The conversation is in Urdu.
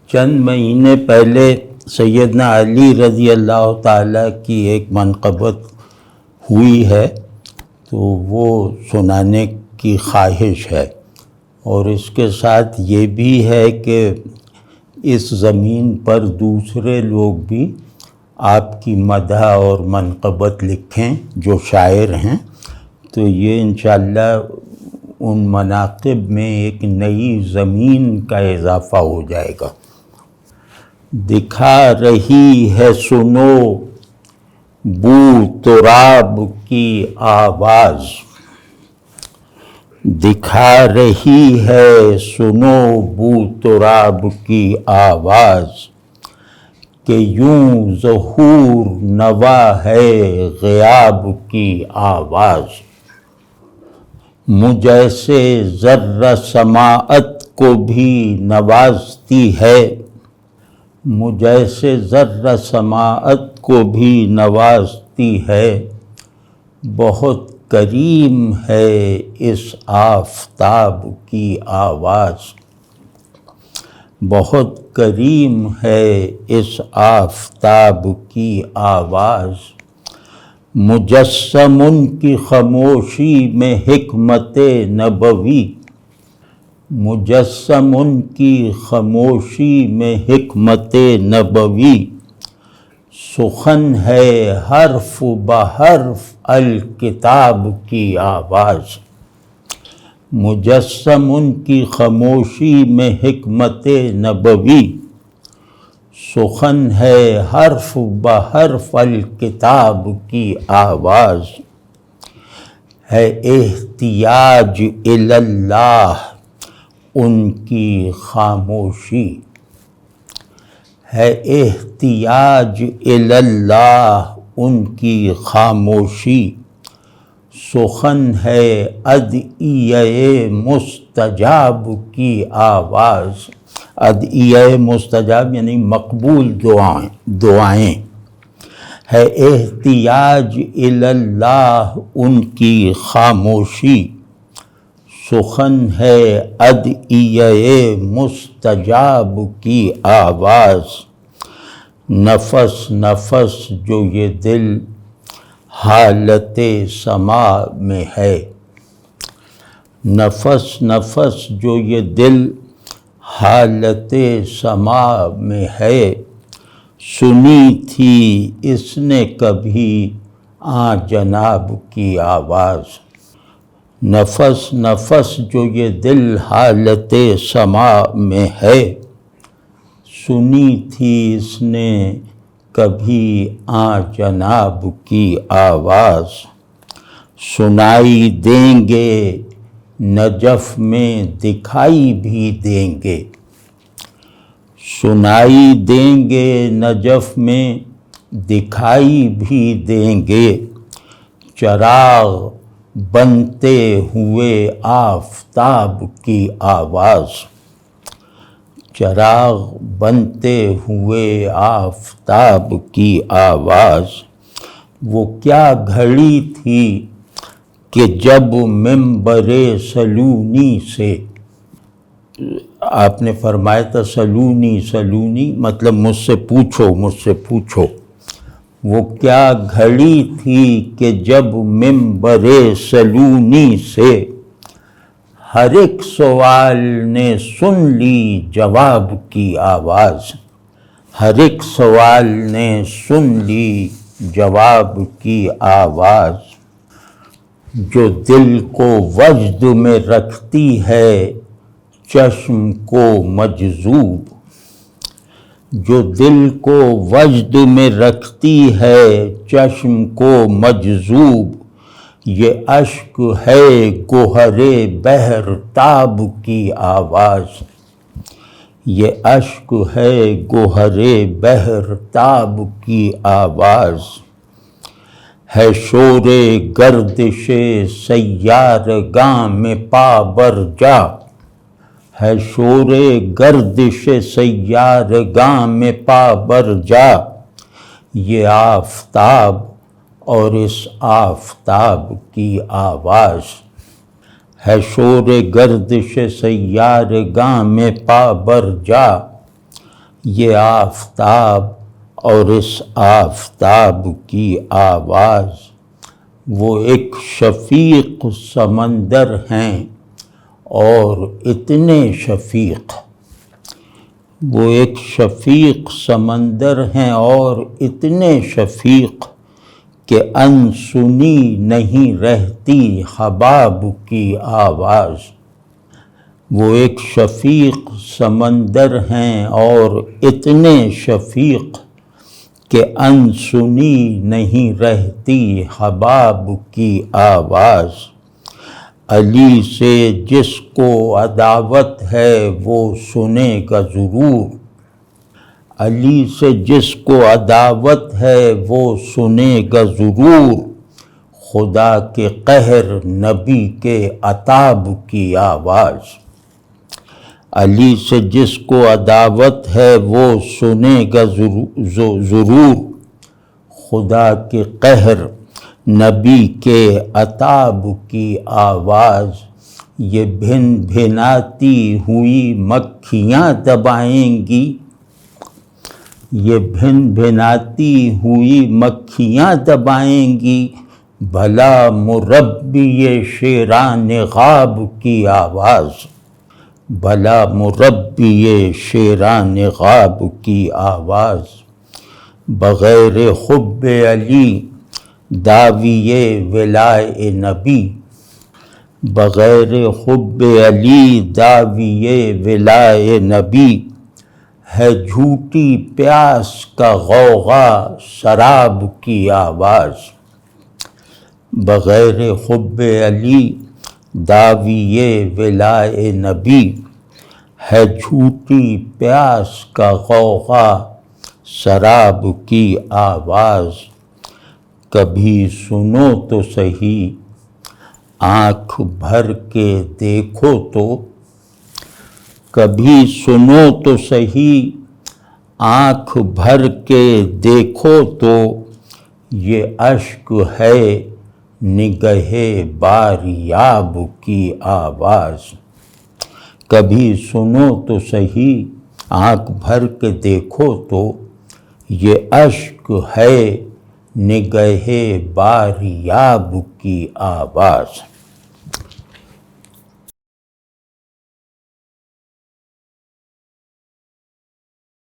چند مہینے پہلے سیدنا علی رضی اللہ تعالیٰ کی ایک منقبت ہوئی ہے، تو وہ سنانے کی خواہش ہے، اور اس کے ساتھ یہ بھی ہے کہ اس زمین پر دوسرے لوگ بھی آپ کی مدح اور منقبت لکھیں جو شاعر ہیں، تو یہ انشاءاللہ ان مناقب میں ایک نئی زمین کا اضافہ ہو جائے گا۔ دکھا رہی ہے سنو بو تراب کی آواز، دکھا رہی ہے سنو بو تراب کی آواز، کہ یوں ظہور نوا ہے غیاب کی آواز، مجیسے ذرہ سماعت کو بھی نوازتی ہے، مجیسے ذرہ سماعت کو بھی نوازتی ہے، بہت کریم ہے اس آفتاب کی آواز، بہت کریم ہے اس آفتاب کی آواز، مجسم ان کی خاموشی میں حکمت نبوی، مجسم ان کی خاموشی میں حکمت نبوی، سخن ہے حرف بحرف الکتاب کی آواز، مجسم ان کی خاموشی میں حکمت نبوی، سخن ہے حرف بحرف الکتاب کی آواز، ہے احتیاج الی اللہ ان کی خاموشی، ہے احتیاج الی اللہ ان کی خاموشی، سخن ہے ادعیہ مستجاب کی آواز، ادعیہ مستجاب یعنی مقبول دعائیں، ہے احتیاج الی اللہ ان کی خاموشی، سخن ہے ادعیہ مستجاب کی آواز، نفس نفس جو یہ دل حالت سما میں ہے، نفس نفس جو یہ دل حالت سما میں ہے، سنی تھی اس نے کبھی آں جناب کی آواز، نفس نفس جو یہ دل حالت سما میں ہے، سنی تھی اس نے کبھی آں جناب کی آواز، سنائی دیں گے نجف میں دکھائی بھی دیں گے، سنائی دیں گے نجف میں دکھائی بھی دیں گے، چراغ بنتے ہوئے آفتاب کی آواز، چراغ بنتے ہوئے آفتاب کی آواز، وہ کیا گھڑی تھی کہ جب منبر سلونی سے، آپ نے فرمایا تھا سلونی سلونی مطلب مجھ سے پوچھو مجھ سے پوچھو، وہ کیا گھڑی تھی کہ جب منبر سلونی سے ہر ایک سوال نے سن لی جواب کی آواز، ہر ایک سوال نے سن لی جواب کی آواز، جو دل کو وجد میں رکھتی ہے چشم کو مجذوب، جو دل کو وجد میں رکھتی ہے چشم کو مجذوب، یہ اشک ہے گوہر بحر تاب کی آواز، یہ اشک ہے گوہر بحر تاب کی آواز، ہے شور گردش سیارگاں میں پابرجا، ہے شور گردش سیارگاں میں پابرجا، یہ آفتاب اور اس آفتاب کی آواز، ہے شور گردش سیارگاں میں پابرجا، یہ آفتاب اور اس آفتاب کی آواز، وہ ایک شفیق سمندر ہیں اور اتنے شفیق، وہ ایک شفیق سمندر ہیں اور اتنے شفیق کہ انسنی نہیں رہتی حباب کی آواز۔ وہ ایک شفیق سمندر ہیں اور اتنے شفیق کہ انسنی نہیں رہتی حباب کی آواز۔ علی سے جس کو عداوت ہے وہ سنے گا ضرور، علی سے جس کو عداوت ہے وہ سنے گا ضرور، خدا کے قہر نبی کے عتاب کی آواز۔ علی سے جس کو عداوت ہے وہ سنے گا ضرور، خدا کے قہر نبی کے عتاب کی آواز۔ یہ بھن بھناتی ہوئی مکھیاں دبائیں گی، یہ بھن بھناتی ہوئی مکھیاں دبائیں گی، بھلا مربی شیران غاب کی آواز، بھلا مربی شیران غاب کی آواز۔ بغیر حب علی دعوی ولائے نبی، بغیر حب علی دعوی ولائے نبی، ہے جھوٹی پیاس کا غوغا شراب کی آواز۔ بغیر حب علی دعوی ولائے نبی، ہے جھوٹی پیاس کا غوغا شراب کی آواز۔ کبھی سنو تو سہی آنکھ بھر کے دیکھو تو، کبھی سنو تو سہی آنکھ بھر کے دیکھو تو، یہ اشک ہے نگہ باریاب کی آواز۔ کبھی سنو تو سہی آنکھ بھر کے دیکھو تو، یہ اشک ہے نگہ باریاب کی آواز۔